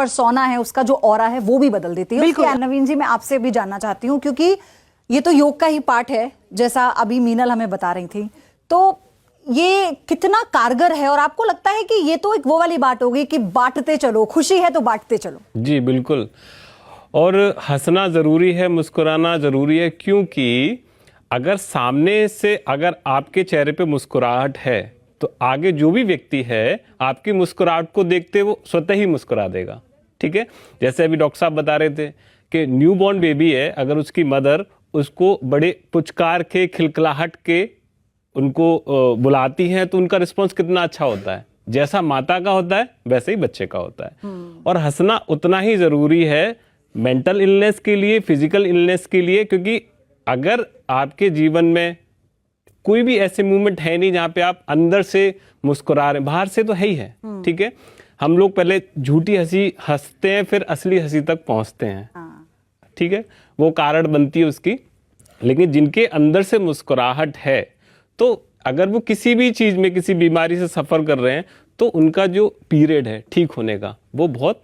Persona है, उसका जो ऑरा है वो भी बदल देती है। बिल्कुल नवीन जी, मैं आपसे भी जानना चाहती हूँ क्योंकि ये तो योग का ही पार्ट है, जैसा अभी मीनल हमें बता रही थी, तो ये कितना कारगर है और आपको लगता है कि ये तो एक वो वाली बात होगी कि बांटते चलो, खुशी है तो बांटते चलो। जी बिल्कुल, और हंसना जरूरी है, मुस्कुराना जरूरी है, क्योंकि अगर सामने से अगर आपके चेहरे पे मुस्कुराहट है तो आगे जो भी व्यक्ति है आपकी मुस्कुराहट को देखते वो स्वतः ही मुस्कुरा देगा। ठीक है, जैसे अभी डॉक्टर साहब बता रहे थे कि न्यूबॉर्न बेबी है, अगर उसकी मदर उसको बड़े पुचकार के, खिलखिलाहट के उनको बुलाती हैं तो उनका रिस्पॉन्स कितना अच्छा होता है। जैसा माता का होता है वैसे ही बच्चे का होता है। और हंसना उतना ही जरूरी है मेंटल इलनेस के लिए, फिजिकल इलनेस के लिए, क्योंकि अगर आपके जीवन में कोई भी ऐसे मूवमेंट है नहीं जहां पे आप अंदर से मुस्कुरा रहे, बाहर से तो है ही है। ठीक है, हम लोग पहले झूठी हंसी हंसते हैं, फिर असली हंसी तक पहुंचते हैं। ठीक है, वो कारण बनती है उसकी। लेकिन जिनके अंदर से मुस्कुराहट है, तो अगर वो किसी भी चीज में, किसी बीमारी से सफर कर रहे हैं, तो उनका जो पीरियड है ठीक होने का वो बहुत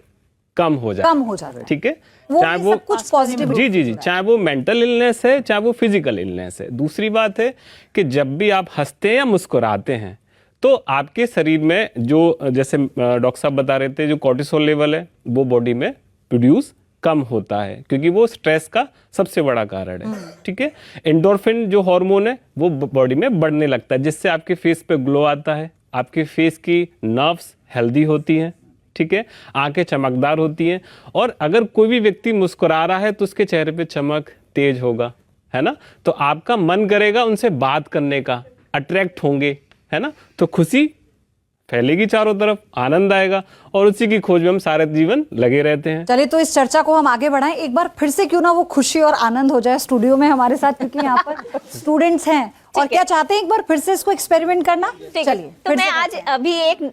कम हो जाता है। ठीक है, चाहे वो कुछ पॉजिटिव, जी, चाहे वो मेंटल इलनेस है, चाहे वो फिजिकल इलनेस है। दूसरी बात है कि जब भी आप हंसते हैं या मुस्कुराते हैं तो आपके शरीर में जो, जैसे डॉक्टर साहब बता रहे थे, जो कोर्टिसोल लेवल है वो बॉडी में प्रोड्यूस कम होता है, क्योंकि वो स्ट्रेस का सबसे बड़ा कारण है। ठीक है, एंडोर्फिन जो हार्मोन है वो बॉडी में बढ़ने लगता है, जिससे आपके फेस पे ग्लो आता है, आपके फेस की नर्व्स हेल्दी होती हैं। ठीक है, आंखें चमकदार होती हैं, और अगर कोई भी व्यक्ति मुस्कुरा रहा है तो उसके चेहरे पे चमक तेज होगा, है ना, तो आपका मन करेगा उनसे बात करने का, अट्रैक्ट होंगे, है ना, तो खुशी फैलेगी चारों तरफ, आनंद आएगा, और उसी की खोज में हम सारे जीवन लगे रहते हैं। चलिए, तो इस चर्चा को हम आगे बढ़ाएं। एक बार फिर से क्यों ना वो खुशी और आनंद हो जाए स्टूडियो में हमारे साथ, क्योंकि यहाँ पर स्टूडेंट्स हैं और क्या चाहते हैं एक बार फिर से इसको एक्सपेरिमेंट करना। चलिए, तो मैं आज अभी एक